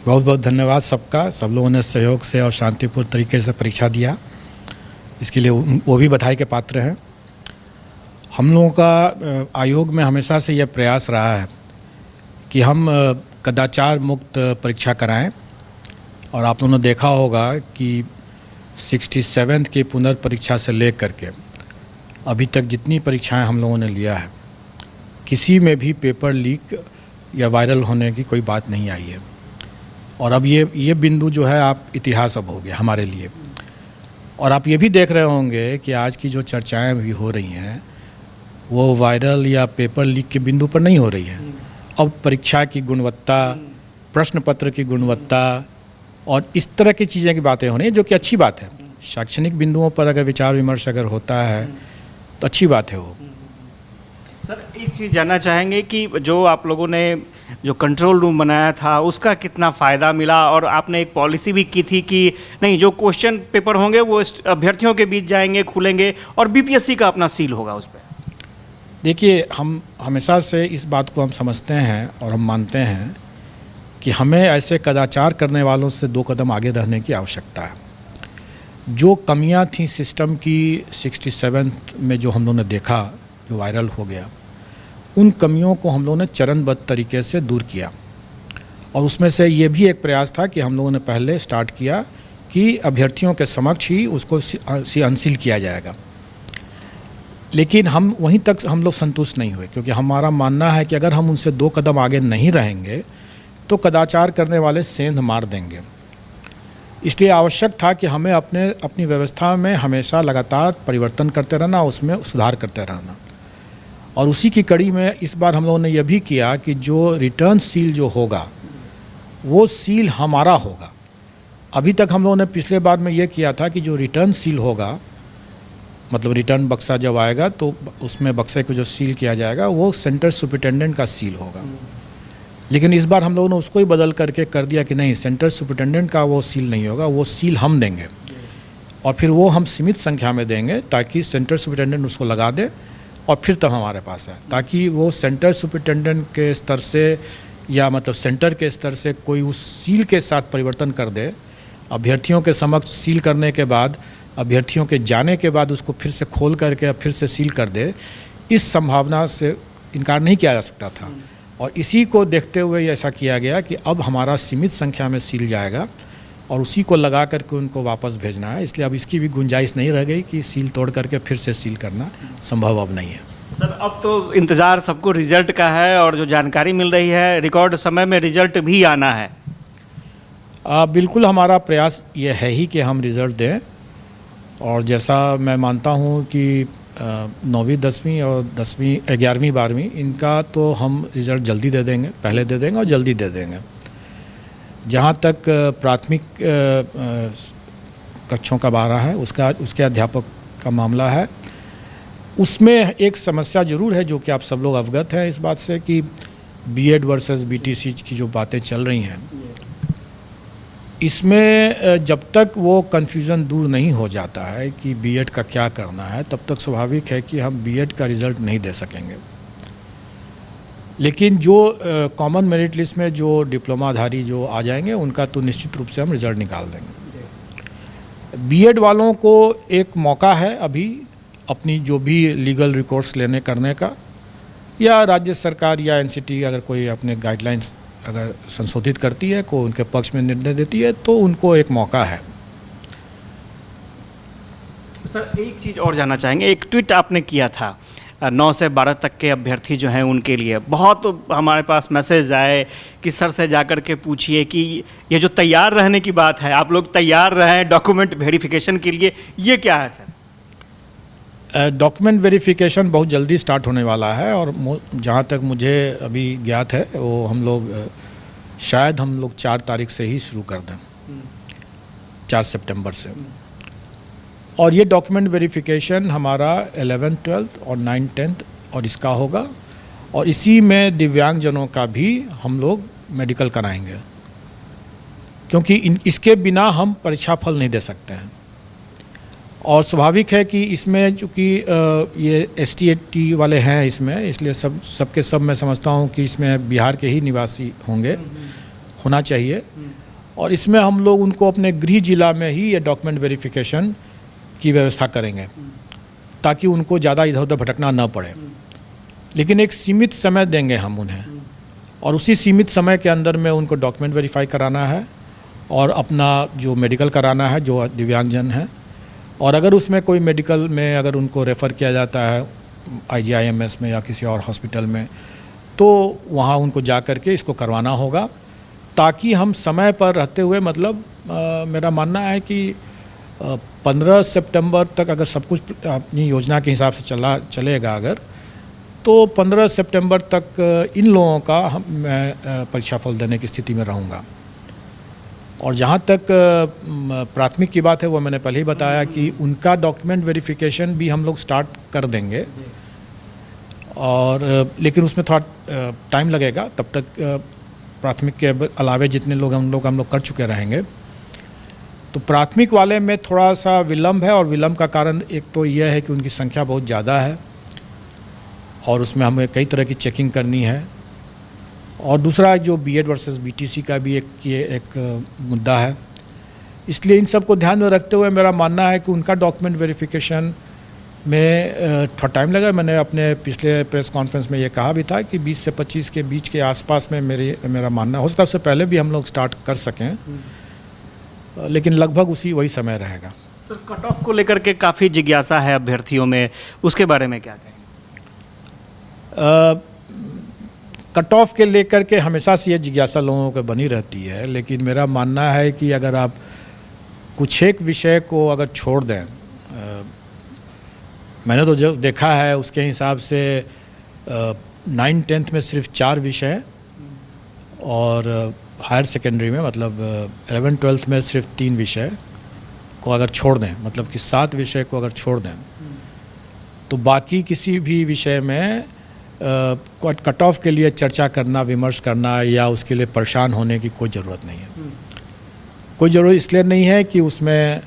बहुत बहुत धन्यवाद सबका। सब लोगों ने सहयोग से और शांतिपूर्ण तरीके से परीक्षा दिया, इसके लिए वो भी बधाई के पात्र हैं। हम लोगों का आयोग में हमेशा से यह प्रयास रहा है कि हम कदाचार मुक्त परीक्षा कराएं, और आप लोगों ने देखा होगा कि 67th की पुनर्परीक्षा से लेकर के अभी तक जितनी परीक्षाएं हम लोगों ने लिया है, किसी में भी पेपर लीक या वायरल होने की कोई बात नहीं आई है। और अब ये बिंदु जो है आप इतिहास अब हो गया हमारे लिए। और आप ये भी देख रहे होंगे कि आज की जो चर्चाएं भी हो रही हैं वो वायरल या पेपर लीक के बिंदु पर नहीं हो रही है। अब परीक्षा की गुणवत्ता, प्रश्न पत्र की गुणवत्ता और इस तरह की चीज़ें की बातें हो रही हैं, जो कि अच्छी बात है। शैक्षणिक बिंदुओं पर अगर विचार विमर्श अगर होता है तो अच्छी बात है वो। सर, एक चीज़ जानना चाहेंगे कि जो आप लोगों ने जो कंट्रोल रूम बनाया था उसका कितना फ़ायदा मिला, और आपने एक पॉलिसी भी की थी कि नहीं, जो क्वेश्चन पेपर होंगे वो अभ्यर्थियों के बीच जाएंगे, खुलेंगे और बीपीएससी का अपना सील होगा उस पर। देखिए, हम हमेशा से इस बात को हम समझते हैं और हम मानते हैं कि हमें ऐसे कदाचार करने वालों से 2 कदम आगे रहने की आवश्यकता है। जो कमियां थी सिस्टम की 67th में जो हम लोगों ने देखा, जो वायरल हो गया, उन कमियों को हम लोगों ने चरणबद्ध तरीके से दूर किया। और उसमें से ये भी एक प्रयास था कि हम लोगों ने पहले स्टार्ट किया कि अभ्यर्थियों के समक्ष ही उसको अनसील किया जाएगा। लेकिन हम वहीं तक हम लोग संतुष्ट नहीं हुए, क्योंकि हमारा मानना है कि अगर हम उनसे 2 कदम आगे नहीं रहेंगे तो कदाचार करने वाले सेंध मार देंगे। इसलिए आवश्यक था कि हमें अपनी व्यवस्था में हमेशा लगातार परिवर्तन करते रहना, उसमें सुधार करते रहना। और उसी की कड़ी में इस बार हम लोगों ने यह भी किया कि जो रिटर्न सील जो होगा वो सील हमारा होगा। अभी तक हम लोगों ने पिछले बार में ये किया था कि जो रिटर्न सील होगा, मतलब रिटर्न बक्सा जब आएगा तो उसमें बक्से को जो सील किया जाएगा वो सेंटर सुपरिटेंडेंट का सील होगा। लेकिन इस बार हम लोगों ने उसको ही बदल करके कर दिया कि नहीं, सेंटर सुपरिटेंडेंट का वो सील नहीं होगा, वो सील हम देंगे। और फिर वो हम सीमित संख्या में देंगे ताकि सेंटर सुपरिटेंडेंट उसको लगा दे और फिर तब हमारे पास है, ताकि वो सेंटर सुपरिटेंडेंट के स्तर से या मतलब सेंटर के स्तर से कोई उस सील के साथ परिवर्तन कर दे। अभ्यर्थियों के समक्ष सील करने के बाद, अभ्यर्थियों के जाने के बाद उसको फिर से खोल करके फिर से सील कर दे, इस संभावना से इनकार नहीं किया जा सकता था। और इसी को देखते हुए ऐसा किया गया कि अब हमारा सीमित संख्या में सील जाएगा और उसी को लगा करके उनको वापस भेजना है। इसलिए अब इसकी भी गुंजाइश नहीं रह गई कि सील तोड़ करके फिर से सील करना संभव अब नहीं है। सर, अब तो इंतज़ार सबको रिजल्ट का है, और जो जानकारी मिल रही है रिकॉर्ड समय में रिजल्ट भी आना है। बिल्कुल, हमारा प्रयास ये है ही कि हम रिज़ल्ट दें। और जैसा मैं मानता हूँ कि 9वीं 10वीं और 10वीं 11वीं 12वीं इनका तो हम रिज़ल्ट जल्दी दे देंगे, पहले दे देंगे और जल्दी दे देंगे। जहाँ तक प्राथमिक कक्षों का बारह है उसके अध्यापक का मामला है, उसमें एक समस्या ज़रूर है, जो कि आप सब लोग अवगत हैं इस बात से कि बीएड वर्सेस बीटीसी की जो बातें चल रही हैं, इसमें जब तक वो कन्फ्यूज़न दूर नहीं हो जाता है कि बीएड का क्या करना है, तब तक स्वाभाविक है कि हम बीएड का रिज़ल्ट नहीं दे सकेंगे। लेकिन जो कॉमन मेरिट लिस्ट में जो डिप्लोमाधारी जो आ जाएंगे उनका तो निश्चित रूप से हम रिज़ल्ट निकाल देंगे। बीएड वालों को एक मौका है अभी अपनी जो भी लीगल रिकॉर्ड्स लेने करने का, या राज्य सरकार या एनसीटी अगर कोई अपने गाइडलाइंस अगर संशोधित करती है, को उनके पक्ष में निर्णय देती है, तो उनको एक मौका है। सर, एक चीज़ और जानना चाहेंगे, एक ट्वीट आपने किया था 9 से 12 तक के अभ्यर्थी जो हैं उनके लिए, बहुत हमारे पास मैसेज आए कि सर से जाकर के पूछिए कि ये जो तैयार रहने की बात है, आप लोग तैयार रहें डॉक्यूमेंट वेरिफिकेशन के लिए, ये क्या है सर? डॉक्यूमेंट वेरिफिकेशन बहुत जल्दी स्टार्ट होने वाला है, और जहाँ तक मुझे अभी ज्ञात है वो हम लोग शायद 4 तारीख से ही शुरू कर दें, 4 सितंबर से। और ये डॉक्यूमेंट वेरिफिकेशन हमारा 11th 12th और 9th 10th और इसका होगा, और इसी में दिव्यांगजनों का भी हम लोग मेडिकल कराएंगे, क्योंकि इसके बिना हम परीक्षा फल नहीं दे सकते हैं। और स्वाभाविक है कि इसमें चूँकि ये ST वाले हैं इसमें, इसलिए सबके सब मैं समझता हूँ कि इसमें बिहार के ही निवासी होंगे, होना चाहिए, और इसमें हम लोग उनको अपने गृह जिला में ही ये डॉक्यूमेंट वेरिफिकेशन की व्यवस्था करेंगे ताकि उनको ज़्यादा इधर उधर भटकना न पड़े। लेकिन एक सीमित समय देंगे हम उन्हें, और उसी सीमित समय के अंदर में उनको डॉक्यूमेंट वेरीफाई कराना है और अपना जो मेडिकल कराना है जो दिव्यांगजन हैं, और अगर उसमें कोई मेडिकल में अगर उनको रेफ़र किया जाता है IGIMS में या किसी और हॉस्पिटल में, तो वहाँ उनको जा कर के इसको करवाना होगा, ताकि हम समय पर रहते हुए मतलब मेरा मानना है कि 15 सितंबर तक अगर सब कुछ अपनी योजना के हिसाब से चलेगा अगर, तो 15 सितंबर तक इन लोगों का मैं परीक्षा फल देने की स्थिति में रहूँगा। और जहाँ तक प्राथमिक की बात है वो मैंने पहले ही बताया कि उनका डॉक्यूमेंट वेरिफिकेशन भी हम लोग स्टार्ट कर देंगे, और लेकिन उसमें थोड़ा टाइम लगेगा। तब तक प्राथमिक के अलावे जितने लोग हम लोग कर चुके रहेंगे। तो प्राथमिक वाले में थोड़ा सा विलम्ब है, और विलम्ब का कारण एक तो यह है कि उनकी संख्या बहुत ज़्यादा है और उसमें हमें कई तरह की चेकिंग करनी है, और दूसरा जो BEd वर्सेस BTC का भी एक मुद्दा है। इसलिए इन सब को ध्यान में रखते हुए मेरा मानना है कि उनका डॉक्यूमेंट वेरिफिकेशन में थोड़ा टाइम लगा। मैंने अपने पिछले प्रेस कॉन्फ्रेंस में ये कहा भी था कि 20 से 25 के बीच के आसपास में मेरा मानना हो सकता है, उससे पहले भी हम लोग स्टार्ट कर सकें, लेकिन लगभग वही समय रहेगा। सर, कट ऑफ को लेकर के काफ़ी जिज्ञासा है अभ्यर्थियों में, उसके बारे में क्या कहेंगे? कट ऑफ के लेकर के हमेशा से ये जिज्ञासा लोगों को बनी रहती है, लेकिन मेरा मानना है कि अगर आप कुछ एक विषय को अगर छोड़ दें, मैंने तो जो देखा है उसके हिसाब से 9th-10th में सिर्फ 4 विषय, और हायर सेकेंडरी में मतलब 11th-12th में सिर्फ 3 विषय को अगर छोड़ दें, मतलब कि 7 विषय को अगर छोड़ दें, तो बाकी किसी भी विषय में कट ऑफ के लिए चर्चा करना, विमर्श करना या उसके लिए परेशान होने की कोई ज़रूरत नहीं है। कोई ज़रूरत इसलिए नहीं है कि उसमें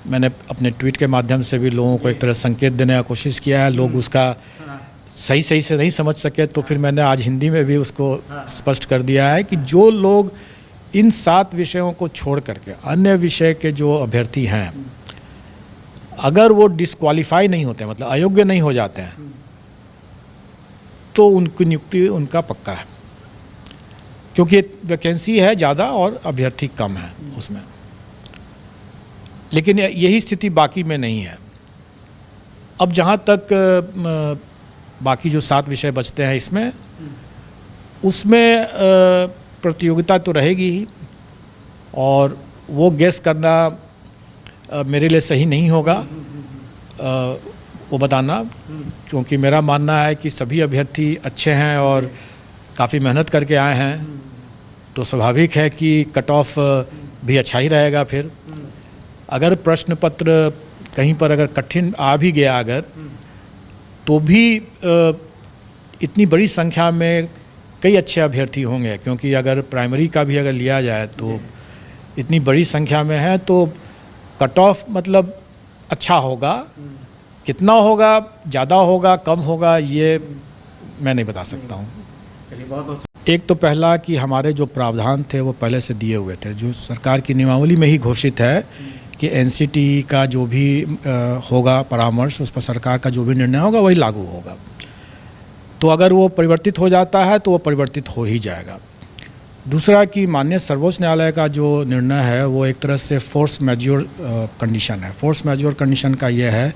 मैंने अपने ट्वीट के माध्यम से भी लोगों को एक तरह संकेत देने का कोशिश किया है। लोग उसका सही से नहीं समझ सके, तो फिर मैंने आज हिंदी में भी उसको स्पष्ट कर दिया है कि जो लोग इन 7 विषयों को छोड़ करके अन्य विषय के जो अभ्यर्थी हैं, अगर वो डिस्क्वालीफाई नहीं होते, मतलब अयोग्य नहीं हो जाते हैं, तो उनकी नियुक्ति उनका पक्का है, क्योंकि वैकेंसी है ज़्यादा और अभ्यर्थी कम है उसमें। लेकिन यही स्थिति बाकी में नहीं है। अब जहाँ तक बाकी जो 7 विषय बचते हैं इसमें, उसमें प्रतियोगिता तो रहेगी ही, और वो गेस करना मेरे लिए सही नहीं होगा वो बताना, क्योंकि मेरा मानना है कि सभी अभ्यर्थी अच्छे हैं और काफ़ी मेहनत करके आए हैं, तो स्वाभाविक है कि कट ऑफ भी अच्छा ही रहेगा। फिर अगर प्रश्न पत्र कहीं पर अगर कठिन आ भी गया अगर, तो भी इतनी बड़ी संख्या में कई अच्छे अभ्यर्थी होंगे, क्योंकि अगर प्राइमरी का भी अगर लिया जाए तो इतनी बड़ी संख्या में है, तो कट ऑफ मतलब अच्छा होगा। कितना होगा, ज़्यादा होगा, कम होगा, ये मैं नहीं बता सकता हूँ। चलिए, बहुत एक तो पहला कि हमारे जो प्रावधान थे वो पहले से दिए हुए थे, जो सरकार की नियमावली में ही घोषित है कि NCT का जो भी होगा परामर्श, उस पर सरकार का जो भी निर्णय होगा वही लागू होगा। तो अगर वो परिवर्तित हो जाता है तो वो परिवर्तित हो ही जाएगा। दूसरा कि माननीय सर्वोच्च न्यायालय का जो निर्णय है वो एक तरह से फोर्स मैज्योर कंडीशन है। फोर्स मैज्योर कंडीशन का ये है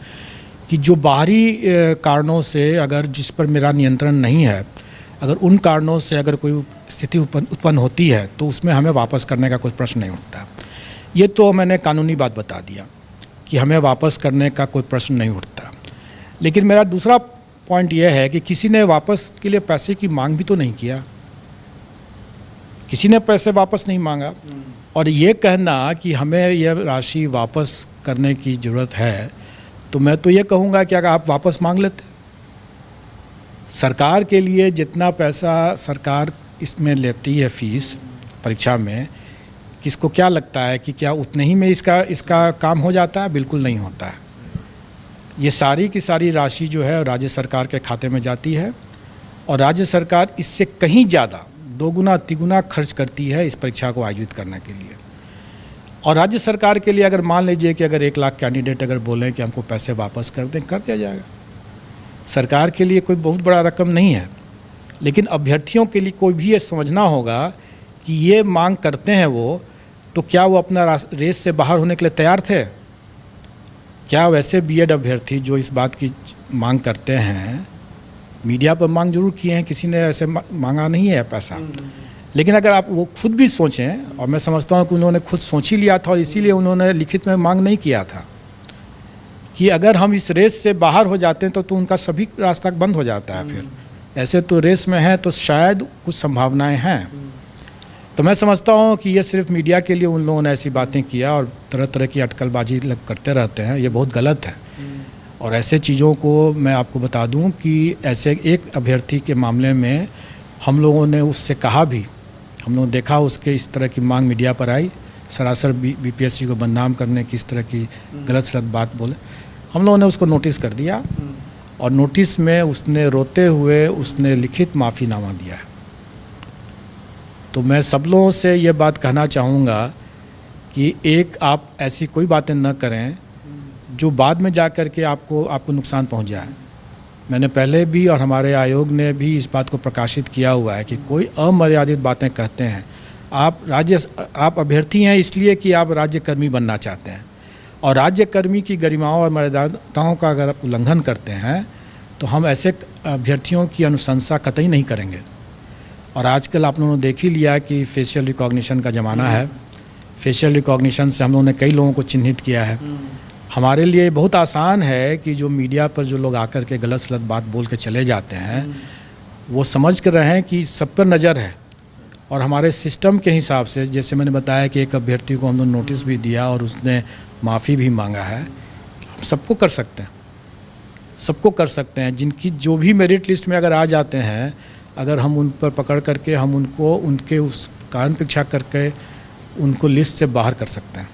कि जो बाहरी कारणों से अगर जिस पर मेरा नियंत्रण नहीं है, अगर उन कारणों से अगर कोई स्थिति उत्पन्न होती है तो उसमें हमें वापस करने का कोई प्रश्न नहीं उठता। ये तो मैंने कानूनी बात बता दिया कि हमें वापस करने का कोई प्रश्न नहीं उठता। लेकिन मेरा दूसरा पॉइंट यह है कि किसी ने वापस के लिए पैसे की मांग भी तो नहीं किया, किसी ने पैसे वापस नहीं मांगा। और ये कहना कि हमें यह राशि वापस करने की ज़रूरत है, तो मैं तो ये कहूँगा कि अगर आप वापस मांग लेते, सरकार के लिए जितना पैसा सरकार इसमें लेती है फीस परीक्षा में, किसको क्या लगता है कि क्या उतने ही में इसका काम हो जाता है? बिल्कुल नहीं होता है। ये सारी की सारी राशि जो है राज्य सरकार के खाते में जाती है, और राज्य सरकार इससे कहीं ज़्यादा दोगुना तिगुना खर्च करती है इस परीक्षा को आयोजित करने के लिए। और राज्य सरकार के लिए अगर मान लीजिए कि अगर 1 लाख कैंडिडेट अगर बोलें कि हमको पैसे वापस कर दें, कर दिया जाएगा। सरकार के लिए कोई बहुत बड़ा रकम नहीं है, लेकिन अभ्यर्थियों के लिए कोई भी ये समझना होगा कि ये मांग करते हैं वो, तो क्या वो अपना रेस से बाहर होने के लिए तैयार थे? क्या वैसे बीएड अभ्यर्थी जो इस बात की मांग करते हैं, मीडिया पर मांग जरूर किए हैं, किसी ने ऐसे मांगा नहीं है पैसा, लेकिन अगर आप वो खुद भी सोचें, और मैं समझता हूँ कि उन्होंने खुद सोच ही लिया था और इसीलिए उन्होंने लिखित में मांग नहीं किया था कि अगर हम इस रेस से बाहर हो जाते हैं तो उनका सभी रास्ता बंद हो जाता है। फिर ऐसे तो रेस में हैं तो शायद कुछ संभावनाएं हैं। तो मैं समझता हूँ कि ये सिर्फ मीडिया के लिए उन लोगों ने ऐसी बातें किया और तरह तरह की अटकलबाजी करते रहते हैं, ये बहुत गलत है। और ऐसे चीज़ों को मैं आपको बता दूं कि ऐसे एक अभ्यर्थी के मामले में हम लोगों ने उससे कहा भी, हम लोग देखा उसके इस तरह की मांग मीडिया पर आई, सरासर बीपीएससी को बदनाम करने की इस तरह की गलत सलत बात बोले, हम लोगों ने उसको नोटिस कर दिया और नोटिस में उसने रोते हुए उसने लिखित माफ़ीनामा दिया है। तो मैं सब लोगों से ये बात कहना चाहूँगा कि एक आप ऐसी कोई बातें न करें जो बाद में जा कर के आपको नुकसान पहुँच जाए। मैंने पहले भी और हमारे आयोग ने भी इस बात को प्रकाशित किया हुआ है कि कोई अमर्यादित बातें कहते हैं, आप अभ्यर्थी हैं इसलिए कि आप राज्यकर्मी बनना चाहते हैं, और राज्यकर्मी की गरिमाओं और मर्यादाओं का अगर आप उल्लंघन करते हैं तो हम ऐसे अभ्यर्थियों की अनुशंसा कतई नहीं करेंगे। और आजकल आप लोगों ने देख ही लिया कि फेशियल रिकॉग्निशन का ज़माना है। फेशियल रिकॉग्निशन से हम लोगों ने कई लोगों को चिन्हित किया है। हमारे लिए बहुत आसान है कि जो मीडिया पर जो लोग आकर के गलत सलत बात बोल के चले जाते हैं, वो समझ कर रहे हैं कि सब पर नज़र है। और हमारे सिस्टम के हिसाब से, जैसे मैंने बताया कि एक अभ्यर्थी को हमने नोटिस भी दिया और उसने माफ़ी भी मांगा है, हम सबको कर सकते हैं, सबको कर सकते हैं। जिनकी जो भी मेरिट लिस्ट में अगर आ जाते हैं, अगर हम उन पर पकड़ करके हम उनको उनके उस कारण परीक्षा करके उनको लिस्ट से बाहर कर सकते हैं।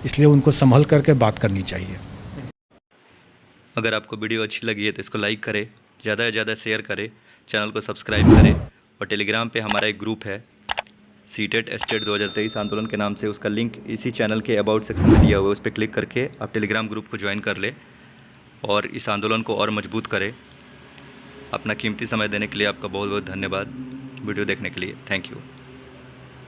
इसलिए उनको संभल करके बात करनी चाहिए। अगर आपको वीडियो अच्छी लगी है तो इसको लाइक करें, ज़्यादा से ज़्यादा शेयर करें, चैनल को सब्सक्राइब करें, और टेलीग्राम पे हमारा एक ग्रुप है सीटेट स्टेट 2023 आंदोलन के नाम से, उसका लिंक इसी चैनल के अबाउट सेक्शन में दिया हुआ है। उस पर क्लिक करके आप टेलीग्राम ग्रुप को ज्वाइन कर लें और इस आंदोलन को और मजबूत करें। अपना कीमती समय देने के लिए आपका बहुत बहुत धन्यवाद। वीडियो देखने के लिए थैंक यू।